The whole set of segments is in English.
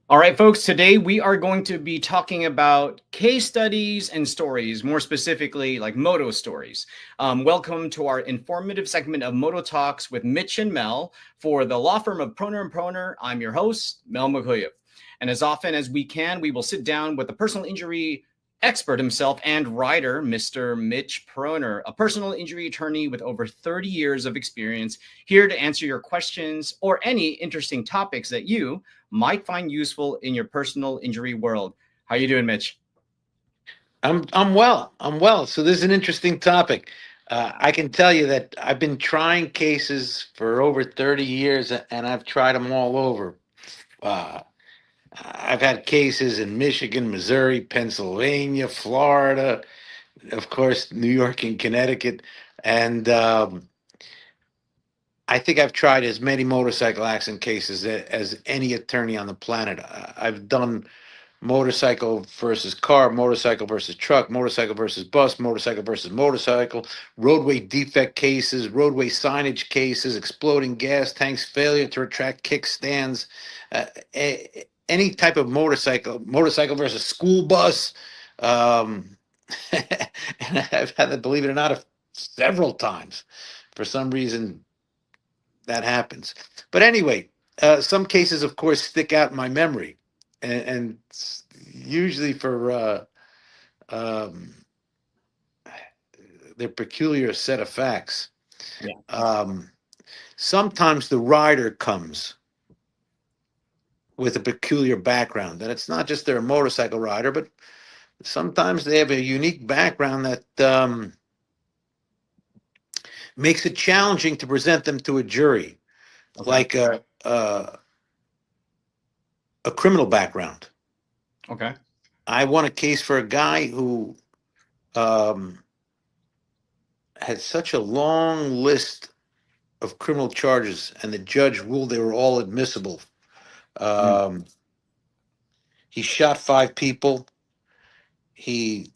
All right, folks, today we are going to be talking about case studies and stories, more specifically, like moto stories. Welcome to our informative segment of Moto Talks with Mitch and Mel for the law firm of Proner and Proner. I'm your host, Mel McCoy. And as often as we can, we will sit down with a personal injury expert himself and writer, Mr. Mitch Proner, a personal injury attorney with over 30 years of experience, here to answer your questions or any interesting topics that you might find useful in your personal injury world. How you doing, Mitch? I'm well. I'm well. So this is an interesting topic. I can tell you that I've been trying cases for over 30 years, and I've tried them all over. Uh, I've had cases in Michigan, Missouri, Pennsylvania, Florida, of course, New York and Connecticut, and I think I've tried as many motorcycle accident cases as any attorney on the planet. I've done motorcycle versus car, motorcycle versus truck, motorcycle versus bus, motorcycle versus motorcycle, roadway defect cases, roadway signage cases, exploding gas tanks, failure to retract kickstands, any type of motorcycle, motorcycle versus school bus. Um, and I've had to, believe it or not, several times. For some reason, that happens. But anyway, some cases, of course, stick out in my memory, and usually for um, their peculiar set of facts. Yeah. Um, Sometimes the rider comes with a peculiar background, and it's not just they're a motorcycle rider, but sometimes they have a unique background that makes it challenging to present them to a jury, Okay. like a criminal background. Okay. I won a case for a guy who um, had such a long list of criminal charges, and the judge ruled they were all admissible. Mm. Um, he shot five people. He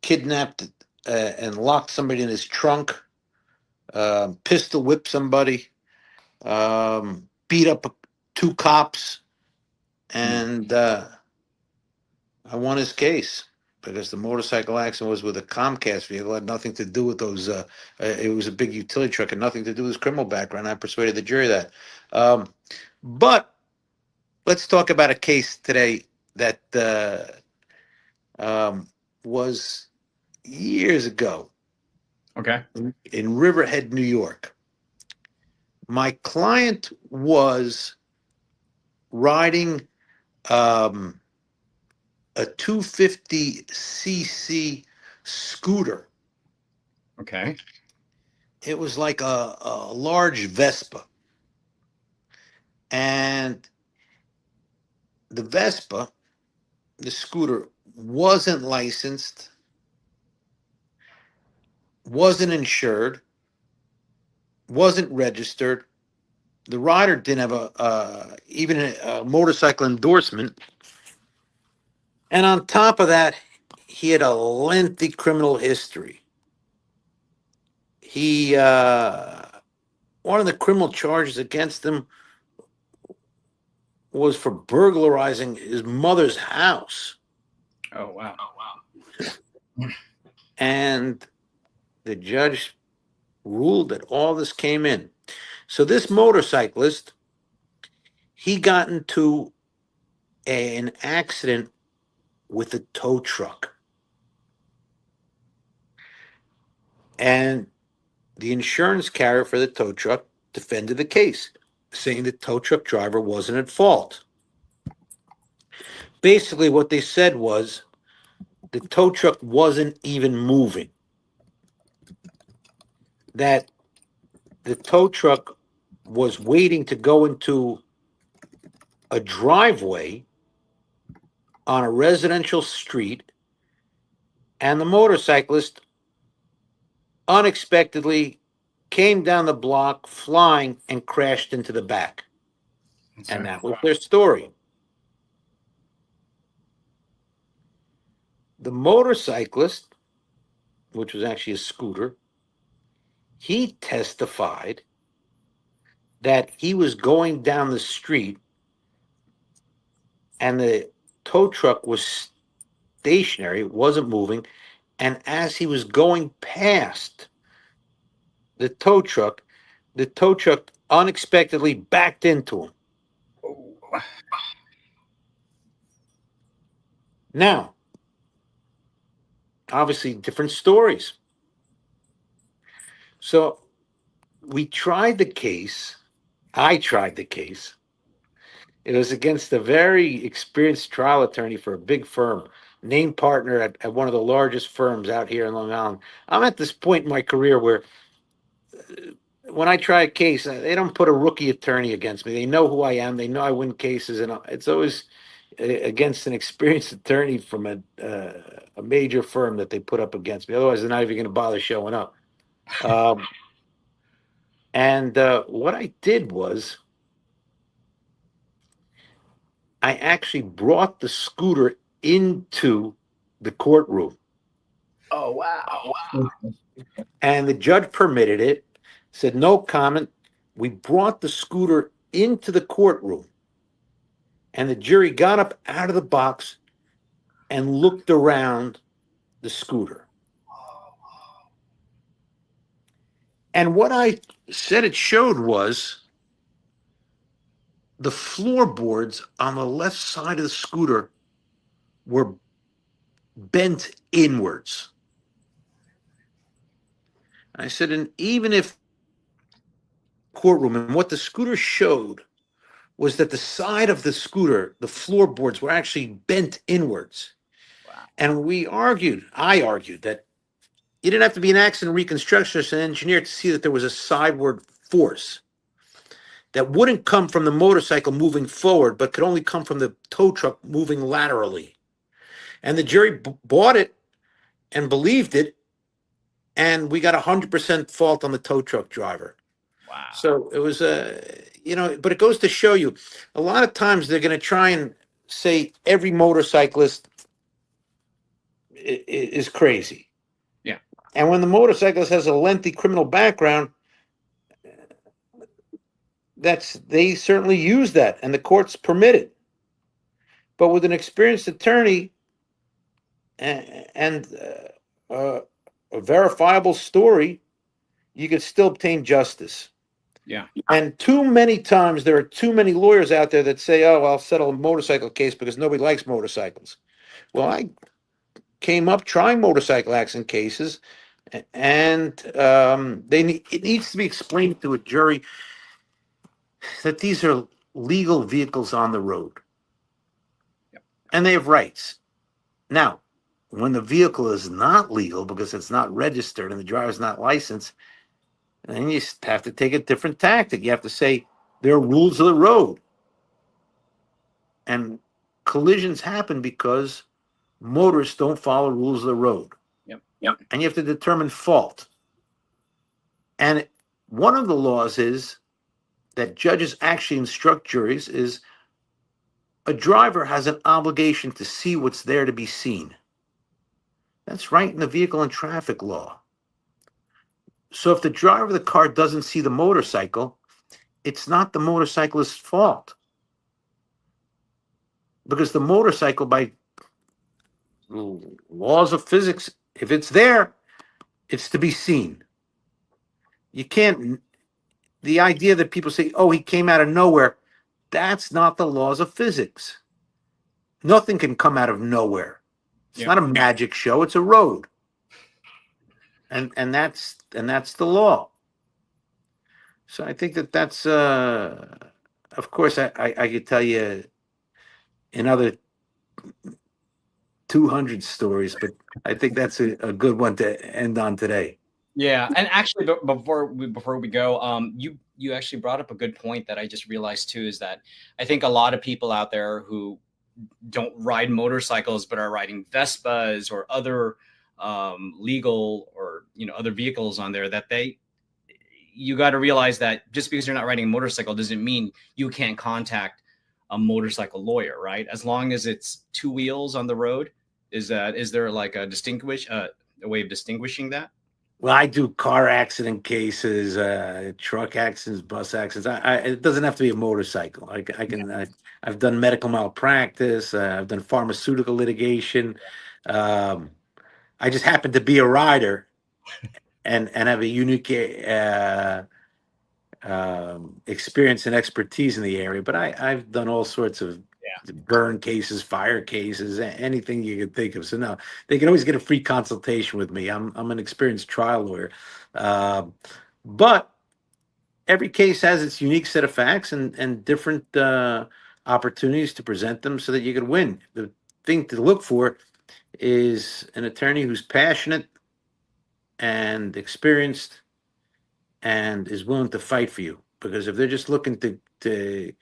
kidnapped and locked somebody in his trunk. Pistol whipped somebody. Beat up two cops, Mm. and I won his case because the motorcycle accident was with a Comcast vehicle. It had nothing to do with those. It was a big utility truck, and nothing to do with his criminal background. I persuaded the jury that. Um, but let's talk about a case today that was years ago Okay. in Riverhead, New York. My client was riding um, a 250cc scooter. Okay. It was like a large Vespa. And the Vespa, the scooter, wasn't licensed, wasn't insured, wasn't registered. The rider didn't have even a motorcycle endorsement. And on top of that, he had a lengthy criminal history. He One of the criminal charges against him was for burglarizing his mother's house. Oh, wow. And the judge ruled that all this came in. So this motorcyclist, he got into an accident with a tow truck. And the insurance carrier for the tow truck defended the case, saying the tow truck driver wasn't at fault. Basically, what they said was the tow truck wasn't even moving, that the tow truck was waiting to go into a driveway on a residential street, and the motorcyclist unexpectedly came down the block flying and crashed into the back. And Okay. that was their story. The motorcyclist, which was actually a scooter, he testified that he was going down the street and the tow truck was stationary, it wasn't moving. And as he was going past the tow truck unexpectedly backed into him. Oh, Now, obviously, different stories. So we tried the case. I tried the case. It was against a very experienced trial attorney for a big firm, named partner at one of the largest firms out here in Long Island. I'm at this point in my career where when I try a case, they don't put a rookie attorney against me. They know who I am. They know I win cases, and it's always against an experienced attorney from a major firm that they put up against me. Otherwise, they're not even going to bother showing up. And what I did was I actually brought the scooter into the courtroom, oh wow. and the judge permitted it, said no comment. We brought the scooter into the courtroom, and the jury got up out of the box and looked around the scooter. And what I said it showed was the floorboards on the left side of the scooter were bent inwards. I said, and even if courtroom, and what the scooter showed was that the side of the scooter, the floorboards were actually bent inwards. Wow. And I argued that you didn't have to be an accident reconstructionist and engineer to see that there was a sideward force that wouldn't come from the motorcycle moving forward, but could only come from the tow truck moving laterally. And the jury bought it and believed it, and we got 100% fault on the tow truck driver. Wow. So it was but it goes to show you, a lot of times they're going to try and say every motorcyclist is crazy. Yeah. And when the motorcyclist has a lengthy criminal background, they certainly use that, and the courts permit it. But with an experienced attorney and a verifiable story, you can still obtain justice. Yeah. And too many times there are too many lawyers out there that say, "Oh, I'll settle a motorcycle case because nobody likes motorcycles." Well, I came up trying motorcycle accident cases, and it needs to be explained to a jury that these are legal vehicles on the road, and they have rights. Now, when the vehicle is not legal because it's not registered and the driver's not licensed, then you have to take a different tactic. You have to say there are rules of the road, and collisions happen because motorists don't follow rules of the road. Yep. And you have to determine fault. And one of the laws is that judges actually instruct juries is a driver has an obligation to see what's there to be seen. That's right in the vehicle and traffic law. So if the driver of the car doesn't see the motorcycle, it's not the motorcyclist's fault. Because the motorcycle, by laws of physics, if it's there, it's to be seen. You can't, the idea that people say, oh, he came out of nowhere, that's not the laws of physics. Nothing can come out of nowhere. It's not a magic show, it's a road. And that's the law. So I think that's of course I could tell you another 200 stories, but I think that's a good one to end on today. Yeah, and actually, before we go, you actually brought up a good point that I just realized too, is that I think a lot of people out there who don't ride motorcycles but are riding Vespas or other legal or other vehicles on there, that you got to realize that just because you're not riding a motorcycle doesn't mean you can't contact a motorcycle lawyer, right? As long as it's two wheels on the road, is there like a way of distinguishing that? Well, I do car accident cases, truck accidents, bus accidents. It doesn't have to be a motorcycle. I can. I've done medical malpractice. I've done pharmaceutical litigation. Um, I just happen to be a rider and have a unique experience and expertise in the area. But I've done all sorts of burn cases, fire cases, anything you could think of. So no, they can always get a free consultation with me. I'm an experienced trial lawyer, uh, but every case has its unique set of facts and different opportunities to present them so that you could win. The thing to look for is an attorney who's passionate and experienced and is willing to fight for you. Because if they're just looking to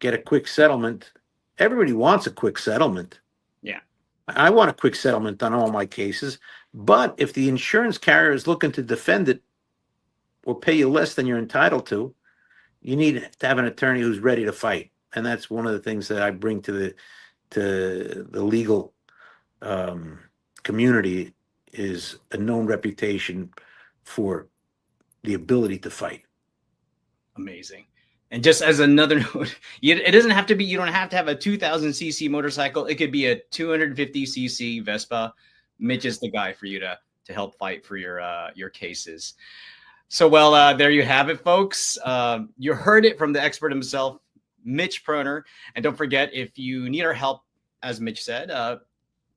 get a quick settlement, everybody wants a quick settlement. Yeah. I want a quick settlement on all my cases. But if the insurance carrier is looking to defend it or pay you less than you're entitled to, you need to have an attorney who's ready to fight. And that's one of the things that I bring to the legal community, is a known reputation for the ability to fight. Amazing. And just as another note, it doesn't have to be, you don't have to have a 2000cc motorcycle. It could be a 250cc Vespa. Mitch is the guy for you to help fight for your cases. So, well, there you have it, folks. You heard it from the expert himself, Mitch Proner. And don't forget, if you need our help, as Mitch said,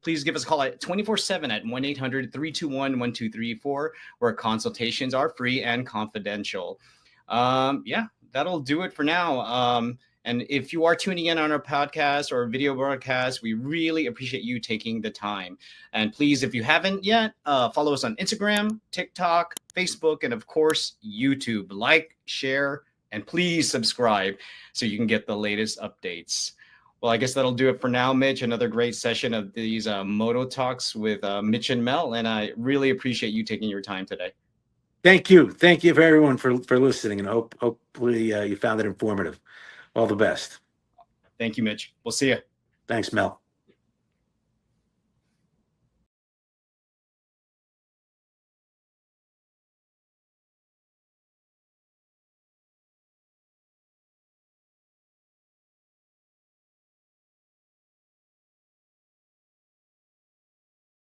please give us a call at 24/7 at 1-800-321-1234, where consultations are free and confidential. Yeah, that'll do it for now. And if you are tuning in on our podcast or video broadcast, we really appreciate you taking the time. And please, if you haven't yet, follow us on Instagram, TikTok, Facebook, and of course, YouTube. Like, share, and please subscribe so you can get the latest updates. Well, I guess that'll do it for now, Mitch. Another great session of these Moto Talks with Mitch and Mel. And I really appreciate you taking your time today. Thank you. Thank you for everyone for listening, and hopefully you found it informative. All the best. Thank you, Mitch. We'll see you. Thanks, Mel.